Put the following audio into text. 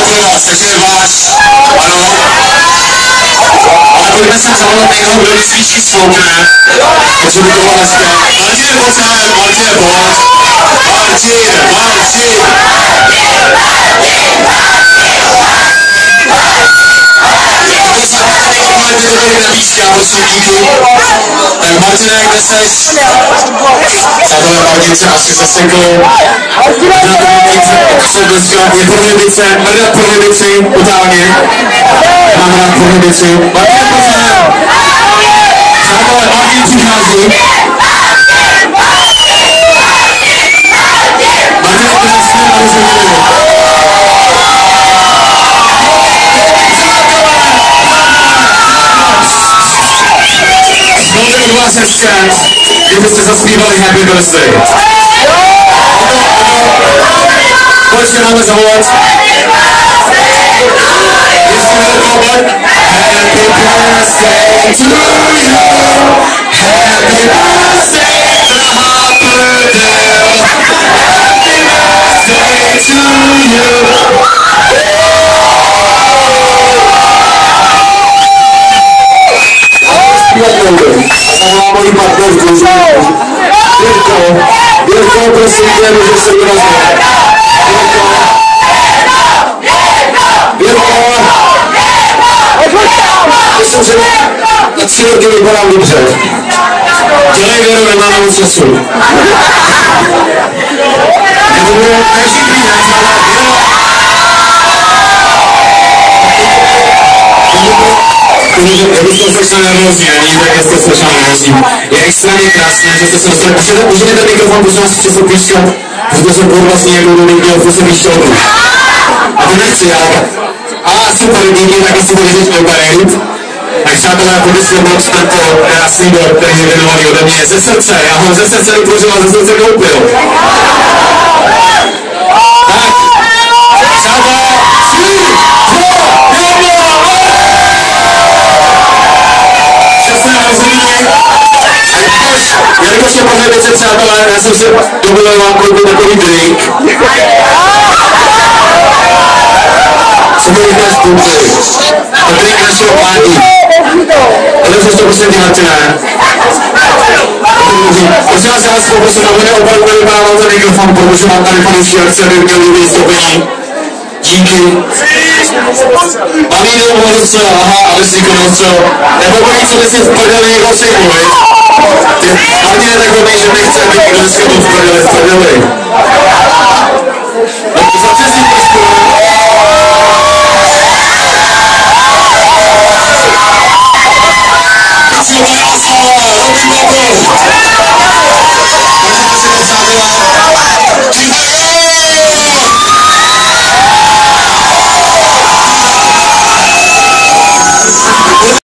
vás, takže váš, ano. Ale pojďme se zavolat někoho, kdo nic víc spolkne. Takže by to bylo hezké. Martin, pojď sem, Martin, pojď. Martin. Martin to tady napíšťá, prosím, díky. Tak Martine, kde seš? Přátelé, Martin se asi zasekl. Je prohibice, hledat prohibici, totálně. Mám rád prohibici. Martin, prosím. Přátelé, Martin přichází. Martin, prosím, aby se viděli. Bylo by vás hezké, kdybyste zaspívali Happy Birthday. Pojď se máme zavolat. Ještě velkou pojď. Happy Birthday to you. Happy Birthday to Harperdale. Happy Birthday to you. A zavolám mojí partnerku. Jirko, prosím tě, můžeš se vyrazit. Jirko! Myslím, že na 3 roky vypadám dobře. Dělej věru, nemám moc času. Nebudu každý týden, Kdybyste strašně nervózní, není tak, jste strašně nervózní. Je extrémně krásné, že jste se dostali. Můžete ten mikrofon, prosím vás, přesně píškat, protože jsem pod vlastně někdo do mikrofonu se vyšťounu. A to nechci, ale... super, díky, taky si budete teď obejít. Tak přátelé, pověřte moc tento krásný dor, který je věnovaný ode mě ze srdce. Já ho ze srdce vytvořil a ze srdce koupil. Tak, přátelé, 3, 2, 1. Jelikož je prohibice, přátelé, já jsem si dovolil vám koupit takový drink. Co to říkáš, kluci? To drink našeho páni. Ale to prosím tě, Martine. Prosím vás, já vás poprosím, aby neopravdu nevypadával ten mikrofon, protože mám tady fanoušky akce, aby měli vystoupení. Díky. Malý domů dostřel, aha, aby si konostřel. Nebo bojí, co by si v prdeli někdo sejmu, viď? Martin je takový, že nechce, aby někdo dneska byl v prdeli.